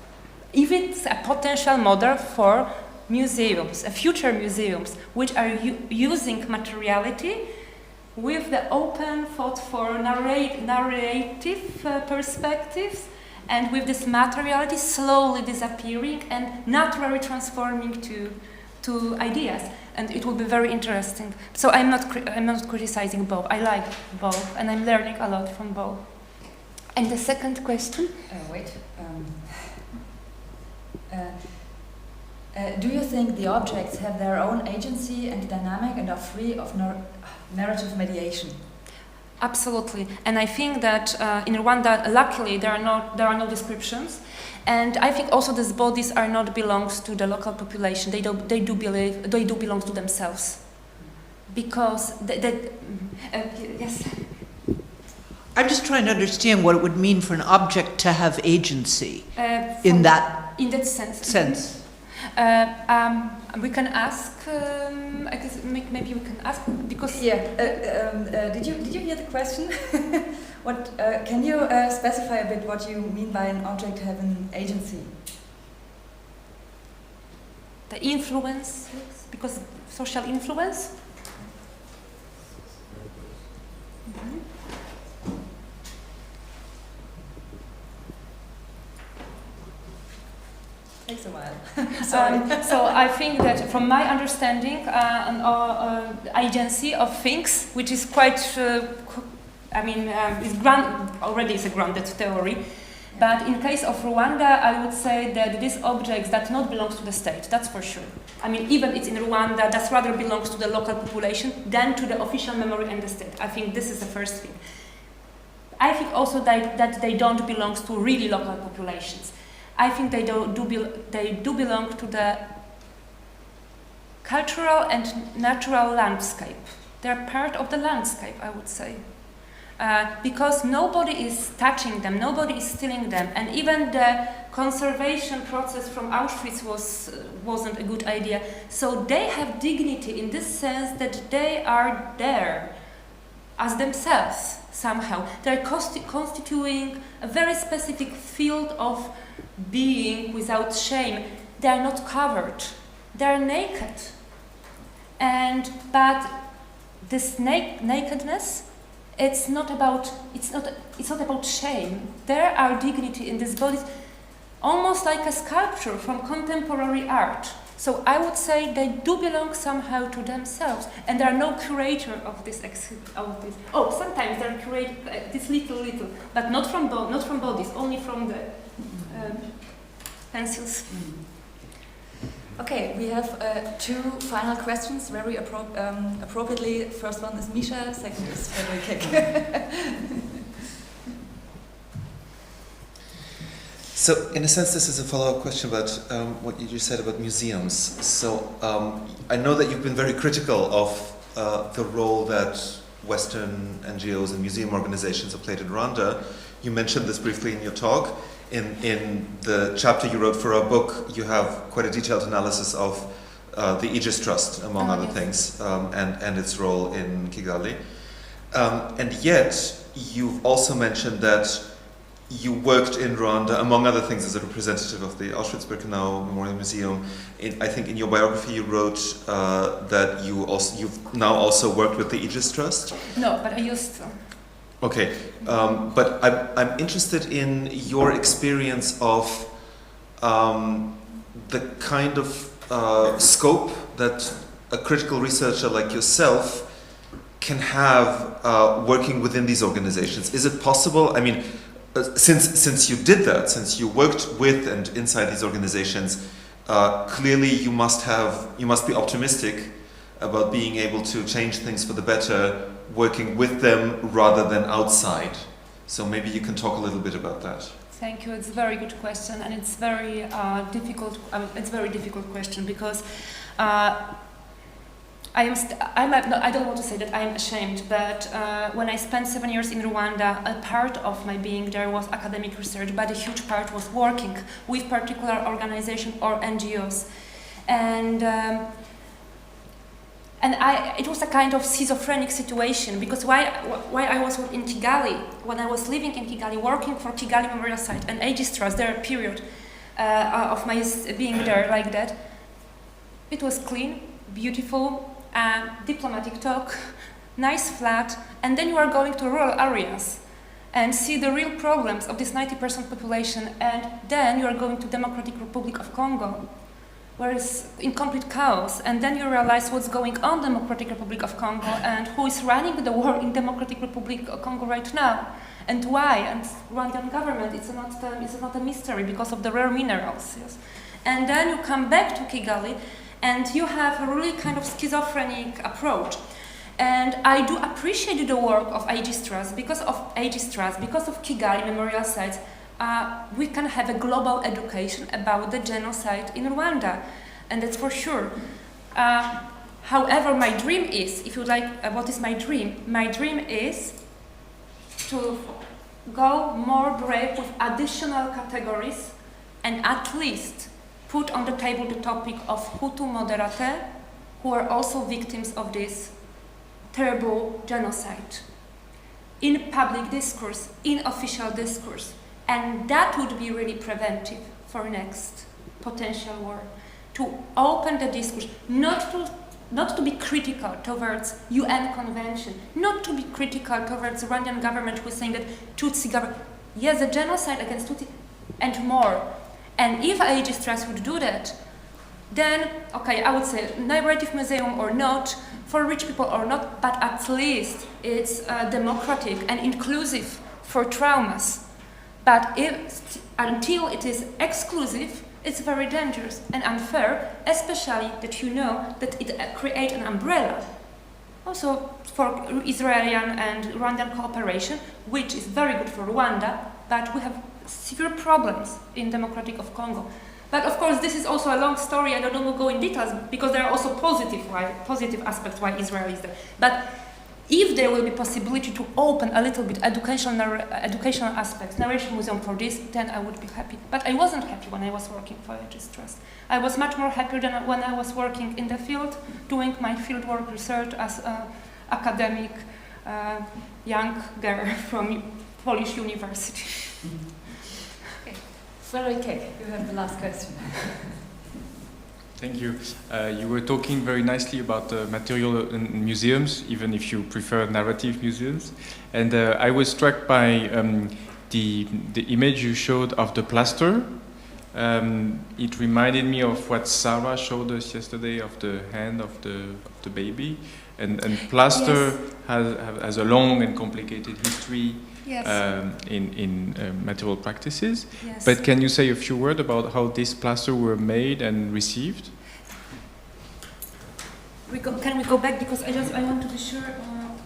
if it's a potential model for museums, future museums, which are using materiality with the open thought for narrative perspectives, and with this materiality slowly disappearing and naturally transforming to ideas, and it will be very interesting. So I'm not criticizing both. I like both, and I'm learning a lot from both. And the second question? Do you think the objects have their own agency and dynamic and are free of narrative mediation? Absolutely, and I think that in Rwanda, luckily, there are no descriptions, and I think also these bodies are not belongs to the local population. They do belong to themselves, because yes. I'm just trying to understand what it would mean for an object to have agency in that sense. We can ask. I guess maybe we can ask, because did you hear the question? What can you specify a bit what you mean by an object having agency? The influence, because social influence. Mm-hmm. Takes a while. Sorry. So I think that from my understanding, agency of things, which is quite, already is a grounded theory. But in case of Rwanda, I would say that these objects that not belongs to the state, that's for sure. I mean, even it's in Rwanda, that rather belongs to the local population than to the official memory and the state. I think this is the first thing. I think also that they don't belong to really local populations. I think they do belong to the cultural and natural landscape They're part of the landscape, I would say. Because nobody is touching them, nobody is stealing them, and even the conservation process from Auschwitz wasn't a good idea. So they have dignity in this sense that they are there as themselves somehow. They're constituting a very specific field of being without shame. They are not covered, they are naked. But this nakedness, it's not about shame. There are dignity in these bodies, almost like a sculpture from contemporary art. So I would say they do belong somehow to themselves, and there are no curator of this exhibit. Oh, sometimes they're curated this little, but not from bodies, only from the pencils. Okay, we have two final questions, very appropriately. First one is Misha, second is Frederick. So, in a sense, this is a follow-up question about what you just said about museums. So, I know that you've been very critical of the role that Western NGOs and museum organizations have played in Rwanda. You mentioned this briefly in your talk. In the chapter you wrote for our book, you have quite a detailed analysis of the Aegis Trust, among other things, and its role in Kigali. And yet, you've also mentioned that you worked in Rwanda, among other things, as a representative of the Auschwitz-Birkenau Memorial Museum. I think in your biography you wrote that you've now also worked with the Aegis Trust. No, but I used to. Okay, but I'm interested in your experience of the kind of scope that a critical researcher like yourself can have working within these organizations. Is it possible? I mean, since you did that, since you worked with and inside these organizations, clearly you must be optimistic about being able to change things for the better, working with them rather than outside. So maybe you can talk a little bit about that. Thank you. It's a very good question, and it's very difficult. It's a very difficult question because I don't want to say that I am ashamed, but when I spent 7 years in Rwanda, a part of my being there was academic research, but a huge part was working with particular organizations or NGOs, and it was a kind of schizophrenic situation, because while I was in Kigali, when I was living in Kigali, working for Kigali Memorial Site and Aegis Trust, there a period of my being there like that, it was clean, beautiful, diplomatic talk, nice flat, and then you are going to rural areas and see the real problems of this 90% population, and then you are going to Democratic Republic of Congo, where it's in complete chaos, and then you realize what's going on in Democratic Republic of Congo and who is running the war in Democratic Republic of Congo right now, and why, and Rwandan government, it's not a mystery because of the rare minerals, yes. And then you come back to Kigali, and you have a really kind of schizophrenic approach. And I do appreciate the work of Aegis Trust. Because of Kigali Memorial Sites, we can have a global education about the genocide in Rwanda, and that's for sure. However, my dream is, if you like, what is my dream? My dream is to go more brave with additional categories and at least put on the table the topic of Hutu moderate, who are also victims of this terrible genocide, in public discourse, in official discourse. And that would be really preventive for next potential war, to open the discourse, not to be critical towards UN convention, not to be critical towards the Rwandan government who is saying that Tutsi government, yes, the genocide against Tutsi, and more. And if Aegis Trust would do that, then, okay, I would say narrative museum or not, for rich people or not, but at least it's democratic and inclusive for traumas. But until it is exclusive, it's very dangerous and unfair, especially that you know that it creates an umbrella also for Israeli and Rwandan cooperation, which is very good for Rwanda, but we have severe problems in Democratic of Congo. But of course, this is also a long story. I don't want to go in details because there are also positive aspects why Israel is there. But if there will be possibility to open a little bit educational aspects, narration museum for this, then I would be happy. But I wasn't happy when I was working for Aegis Trust. I was much more happier than when I was working in the field, doing my fieldwork research as an academic young girl from Polish university. Friederike, you have the last question. Thank you. You were talking very nicely about material in museums, even if you prefer narrative museums. And I was struck by the image you showed of the plaster. It reminded me of what Sarah showed us yesterday of the hand of the baby. And plaster has a long and complicated history. Yes. In material practices. Yes. But can you say a few words about how these plaster were made and received? Can we go back because I want to be sure.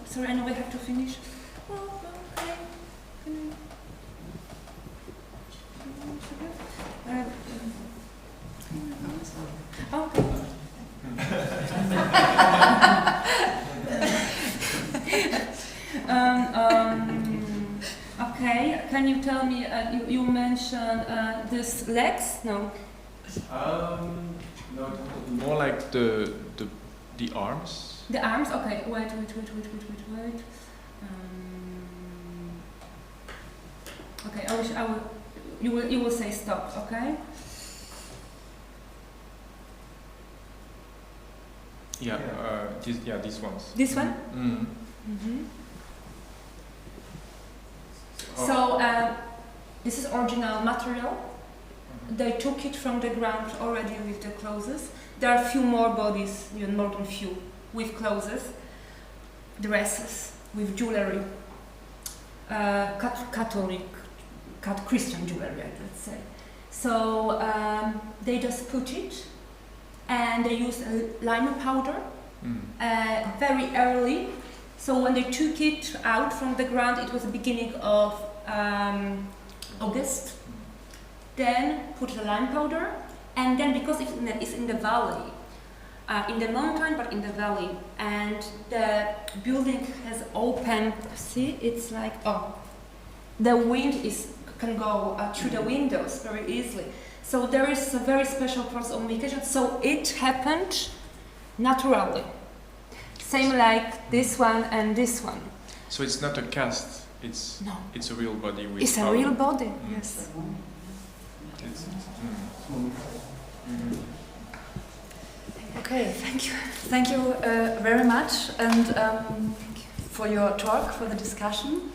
Sorry, I know we have to finish. Okay, can you tell me, you mentioned these legs? No. No, more like the arms. The arms? Okay, wait. Okay, you will say stop, okay? Yeah, these ones. This one? Mm. Mm-hmm. So this is original material. They took it from the ground already with the clothes. There are a few more bodies, even more than few, with clothes, dresses, with jewelry, Christian jewelry, let's say. So they just put it, and they used lime powder very early. So when they took it out from the ground, it was the beginning of August. Then put the lime powder, and then because it's in the valley, in the mountain, but in the valley, and the building has open. See, it's like the wind can go through the windows very easily. So there is a very special process of communication. So it happened naturally. Same like this one and this one. So it's not a cast. It's a real body with. It's a real body. Yes. Okay, thank you very much, and for your talk, for the discussion.